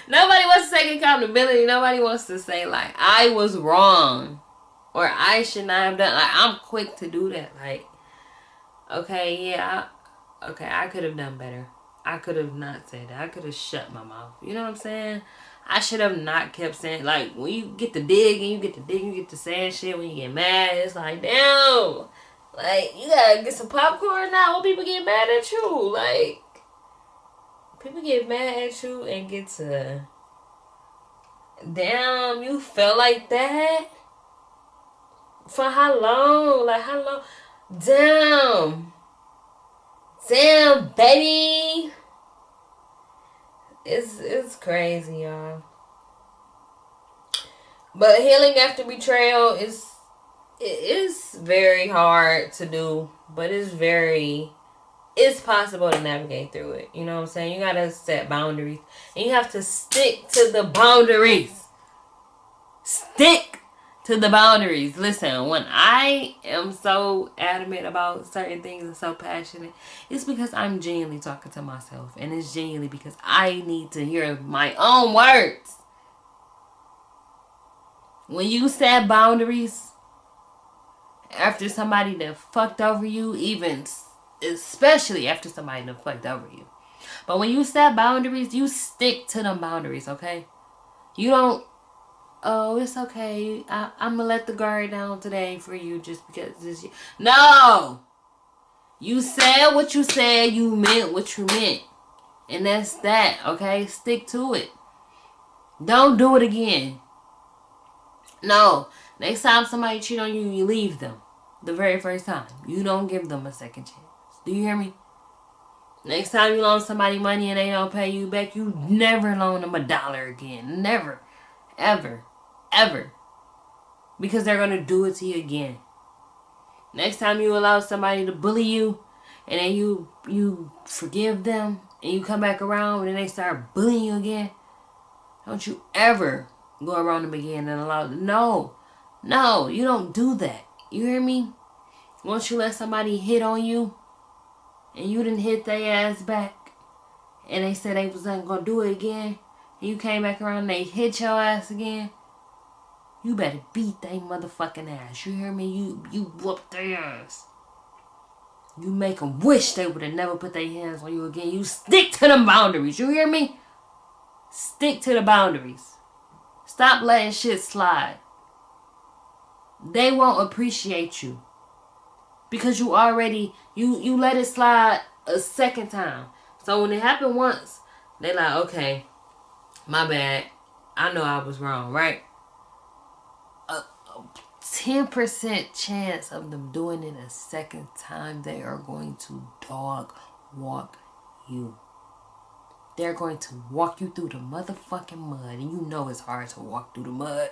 Nobody wants to take accountability. Nobody wants to say, like, I was wrong, or I should not have done. Like, I'm quick to do that. Like, okay, yeah, I could have done better. I could have not said that. I could have shut my mouth. You know what I'm saying? I should have not kept saying, like, when you get to dig and you get to dig, you get to saying shit, when you get mad, it's like, damn. Like, you gotta get some popcorn now when people get mad at you. Like, people get mad at you and get to, damn, you felt like that? For how long? Like, how long? Damn, baby. It's crazy, y'all. But healing after betrayal is very hard to do, but it's possible to navigate through it. You know what I'm saying? You gotta set boundaries, and you have to stick to the boundaries. Stick to the boundaries. Listen, when I am so adamant about certain things and so passionate, it's because I'm genuinely talking to myself, and it's genuinely because I need to hear my own words. When you set boundaries after somebody that fucked over you, even especially after somebody that fucked over you, but when you set boundaries, you stick to them boundaries, okay? You don't, oh, it's okay, I'm gonna let the guard down today for you just because this. No! You said what you said, you meant what you meant. And that's that, okay? Stick to it. Don't do it again. No. Next time somebody cheat on you, you leave them. The very first time. You don't give them a second chance. Do you hear me? Next time you loan somebody money and they don't pay you back, you never loan them $1 again. Never. Ever. Ever. Because they're going to do it to you again. Next time you allow somebody to bully you, and then you forgive them, and you come back around and then they start bullying you again, don't you ever go around them again and allow them. No, you don't do that. You hear me? Once you let somebody hit on you, and you didn't hit their ass back, and they said they wasn't gonna do it again, and you came back around and they hit your ass again, you better beat they motherfucking ass. You hear me? You whoop their ass. You make them wish they would have never put their hands on you again. You stick to them boundaries. You hear me? Stick to the boundaries. Stop letting shit slide. They won't appreciate you. Because you already, you let it slide a second time. So when it happened once, they like, okay, my bad. I know I was wrong, right? A 10% chance of them doing it a second time, they are going to dog walk you. they're going to walk you through the motherfucking mud. And you know it's hard to walk through the mud.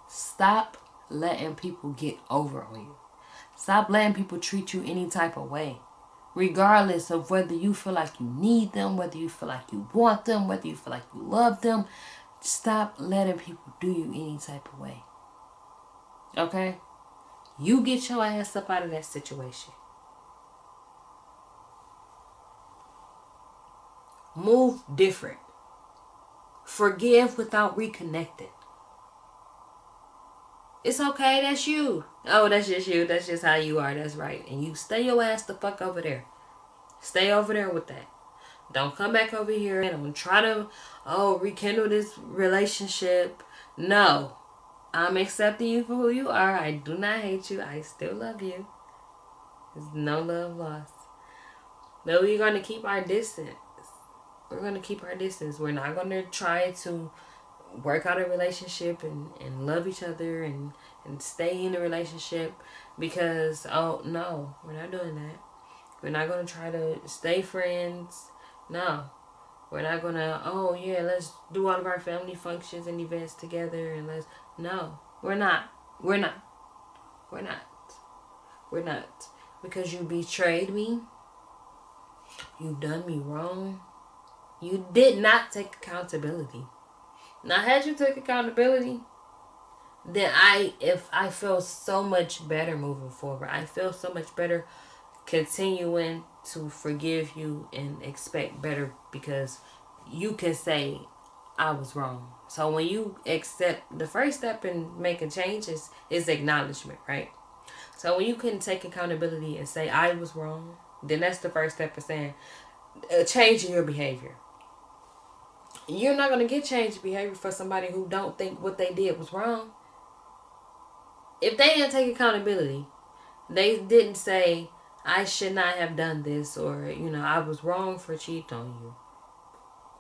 Stop letting people get over on you. Stop letting people treat you any type of way. Regardless of whether you feel like you need them, whether you feel like you want them, whether you feel like you love them. Stop letting people do you any type of way. Okay? You get your ass up out of that situation. Move different. Forgive without reconnecting. It's okay, that's you. Oh, that's just you. That's just how you are. That's right. And you stay your ass the fuck over there. Stay over there with that. Don't come back over here and don't try to, rekindle this relationship. No. I'm accepting you for who you are. I do not hate you. I still love you. There's no love lost. But we're going to keep our distance. We're going to keep our distance. We're not going to try to work out a relationship and love each other and stay in a relationship because, no, we're not doing that. We're not going to try to stay friends. No. We're not going to, let's do all of our family functions and events together and no. We're not. We're not. We're not. We're not. Because you betrayed me. You've done me wrong. You did not take accountability. Now, had you took accountability, then I feel so much better moving forward. I feel so much better continuing to forgive you and expect better because you can say I was wrong. So when you accept, the first step in making changes is acknowledgement, right? So when you can take accountability and say I was wrong, then that's the first step of saying changing your behavior. You're not going to get changed behavior for somebody who don't think what they did was wrong. If they didn't take accountability, they didn't say, I should not have done this, or, I was wrong for cheating on you.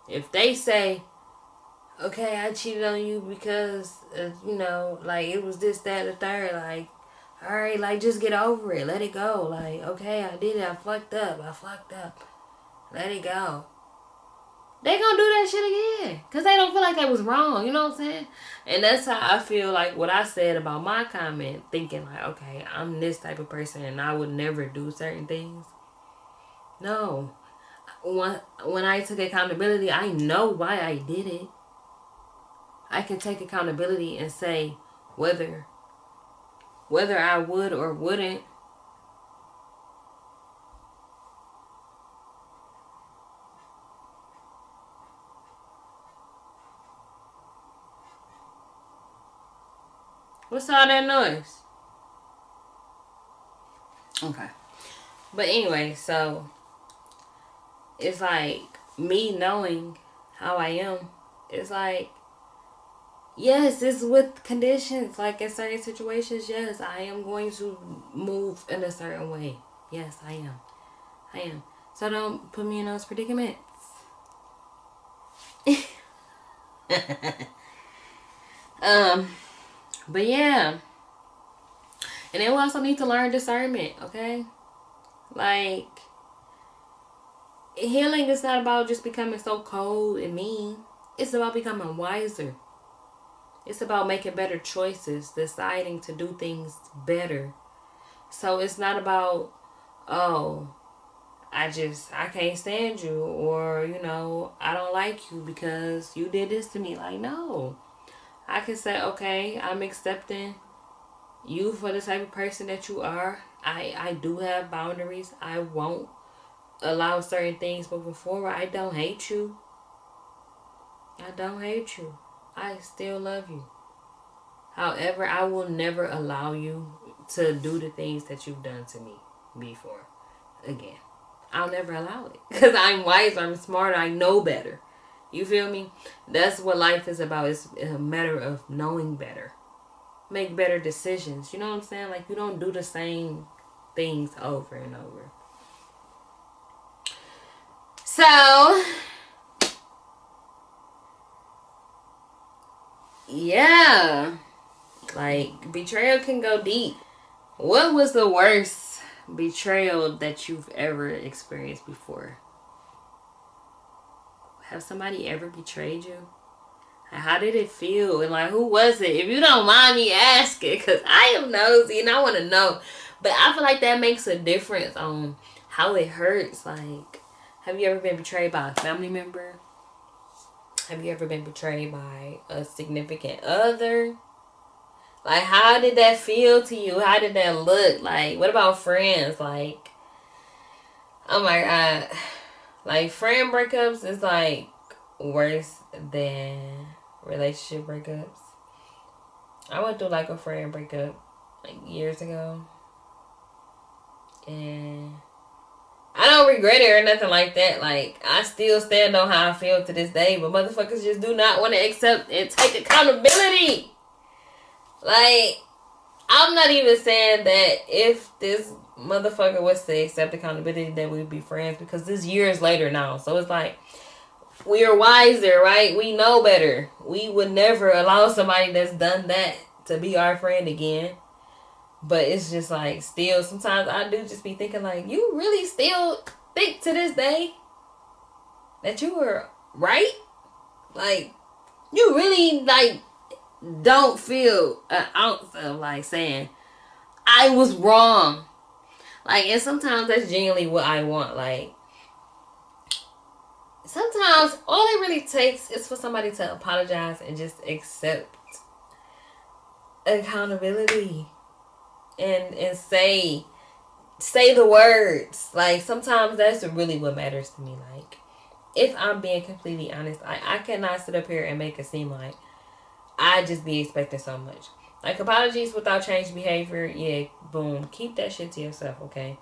If they say, okay, I cheated on you because, it was this, that, the third, alright, just get over it. Let it go. Okay, I did it. I fucked up. Let it go. They gonna do that shit again. Because they don't feel like that was wrong. You know what I'm saying? And that's how I feel like what I said about my comment. Thinking okay, I'm this type of person and I would never do certain things. No. When I took accountability, I know why I did it. I can take accountability and say whether I would or wouldn't. What's all that noise? Okay. But anyway, so it's me knowing how I am. It's yes, it's with conditions. In certain situations, yes, I am going to move in a certain way. Yes, I am. So don't put me in those predicaments. But yeah. And then we also need to learn discernment, okay? Healing is not about just becoming so cold and mean. It's about becoming wiser. It's about making better choices, deciding to do things better. So it's not about, I can't stand you, or, I don't like you because you did this to me. No. I can say, okay, I'm accepting you for the type of person that you are. I do have boundaries. I won't allow certain things moving forward. I don't hate you. I still love you. However, I will never allow you to do the things that you've done to me before again. I'll never allow it because I'm wiser, I'm smarter, I know better. You feel me? That's what life is about. It's a matter of knowing better. Make better decisions. You know what I'm saying? You don't do the same things over and over. So, yeah. Betrayal can go deep. What was the worst betrayal that you've ever experienced before. Have somebody ever betrayed you? How did it feel? And like, who was it? If you don't mind me asking, because I am nosy and I want to know. But I feel like that makes a difference on how it hurts. Like, have you ever been betrayed by a family member? Have you ever been betrayed by a significant other? Like, how did that feel to you? How did that look? Like, what about friends? Like, oh my God. Like, friend breakups is like worse than relationship breakups. I went through like a friend breakup like years ago. And I don't regret it or nothing like that. Like, I still stand on how I feel to this day. But motherfuckers just do not want to accept and take accountability. Like, I'm not even saying that if this motherfucker was to accept accountability that we'd be friends, because this years later now. So it's like, we are wiser, right? We know better. We would never allow somebody that's done that to be our friend again. But it's just like, still, sometimes I do just be thinking like, you really still think to this day that you were right? Like, you really like don't feel an ounce of like saying I was wrong. Like, and sometimes that's genuinely what I want. Like, sometimes all it really takes is for somebody to apologize and just accept accountability and say the words. Like, sometimes that's really what matters to me. Like, if I'm being completely honest, I cannot sit up here and make it seem like I just be expecting so much. Like, apologies without change behavior, yeah, boom, keep that shit to yourself, okay?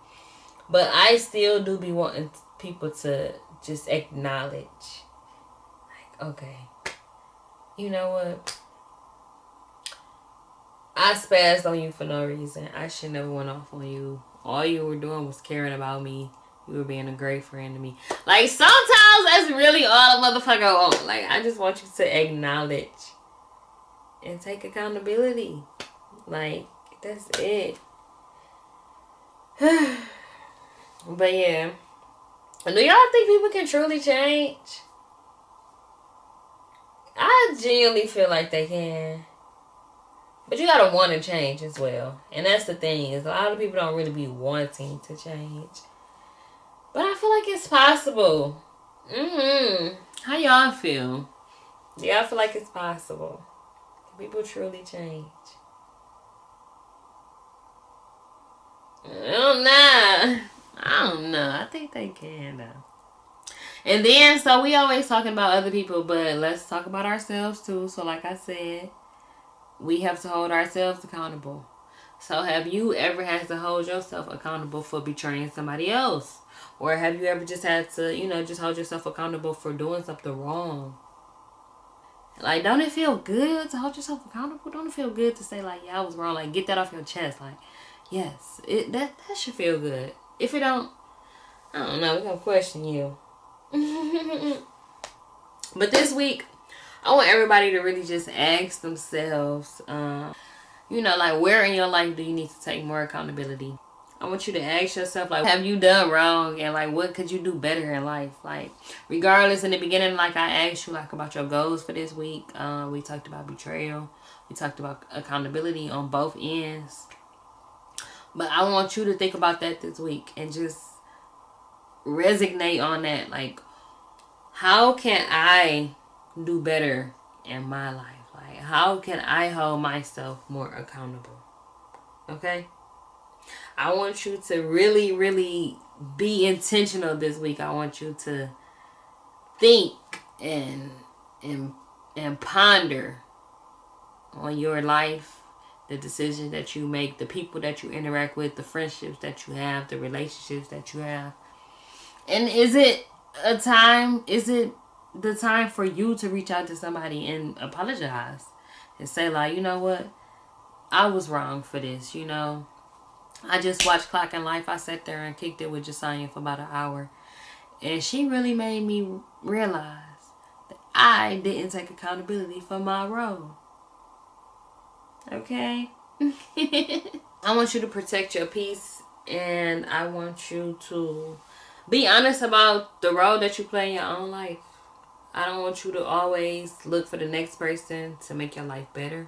But I still do be wanting people to just acknowledge, like, okay, you know what? I spazzed on you for no reason. I should never went off on you. All you were doing was caring about me. You were being a great friend to me. Like, sometimes that's really all a motherfucker want. Like, I just want you to acknowledge and take accountability. Like, that's it. But yeah. Do y'all think people can truly change? I genuinely feel like they can. But you gotta want to change as well. And that's the thing, is a lot of people don't really be wanting to change. But I feel like it's possible. How y'all feel? Do y'all feel like it's possible? Can people truly change? I don't know. I think they can, though. And then, so we always talking about other people, but let's talk about ourselves, too. So, like I said, we have to hold ourselves accountable. So, have you ever had to hold yourself accountable for betraying somebody else? Or have you ever just had to, just hold yourself accountable for doing something wrong? Like, don't it feel good to hold yourself accountable? Don't it feel good to say, like, yeah, I was wrong? Like, get that off your chest. Like, yes, that should feel good. If it don't, I don't know, we're going to question you. But this week, I want everybody to really just ask themselves, like, where in your life do you need to take more accountability? I want you to ask yourself, like, have you done wrong? And, like, what could you do better in life? Like, regardless, in the beginning, like, I asked you, like, about your goals for this week. We talked about betrayal. We talked about accountability on both ends. But I want you to think about that this week and just resonate on that. Like, how can I do better in my life? Like, how can I hold myself more accountable? Okay? I want you to really, really be intentional this week. I want you to think and ponder on your life, the decisions that you make, the people that you interact with, the friendships that you have, the relationships that you have. And is it the time for you to reach out to somebody and apologize and say, like, you know what? I was wrong for this, I just watched Clock and Life. I sat there and kicked it with Jasanya for about an hour. And she really made me realize that I didn't take accountability for my role. Okay? I want you to protect your peace And I want you to be honest about the role that you play in your own life. I don't want you to always look for the next person to make your life better.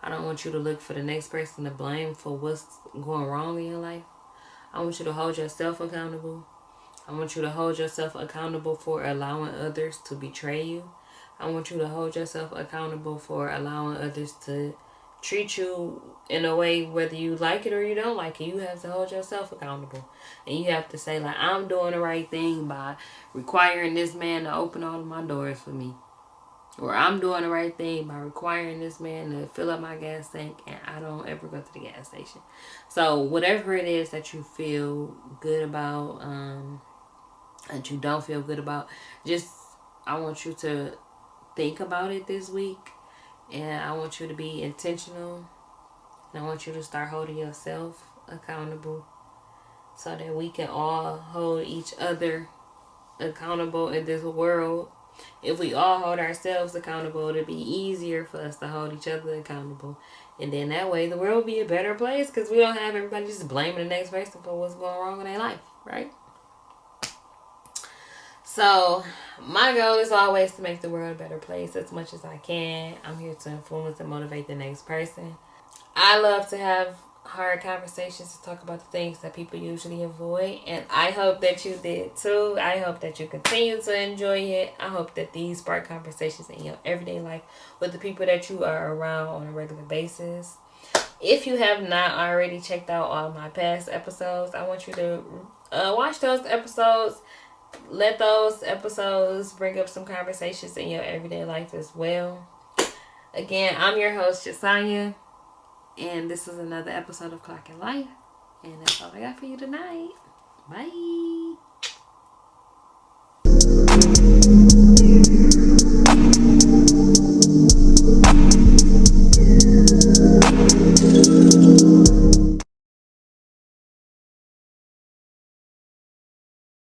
I don't want you to look for the next person to blame for what's going wrong in your life. I want you to hold yourself accountable. I want you to hold yourself accountable for allowing others to betray you. I want you to hold yourself accountable for allowing others to treat you in a way whether you like it or you don't like it. You have to hold yourself accountable. And you have to say, like, I'm doing the right thing by requiring this man to open all of my doors for me. Or I'm doing the right thing by requiring this man to fill up my gas tank and I don't ever go to the gas station. So whatever it is that you feel good about, that you don't feel good about, just I want you to think about it this week, and I want you to be intentional, and I want you to start holding yourself accountable so that we can all hold each other accountable in this world. If we all hold ourselves accountable, it'll be easier for us to hold each other accountable, and then that way the world will be a better place because we don't have everybody just blaming the next person for what's going wrong in their life, right? So, my goal is always to make the world a better place as much as I can. I'm here to influence and motivate the next person. I love to have hard conversations to talk about the things that people usually avoid. And I hope that you did too. I hope that you continue to enjoy it. I hope that these spark conversations in your everyday life with the people that you are around on a regular basis. If you have not already checked out all my past episodes, I want you to watch those episodes. Let those episodes bring up some conversations in your everyday life as well. Again, I'm your host, Jasanya, and this is another episode of Clock and Life. And that's all I got for you tonight. Bye.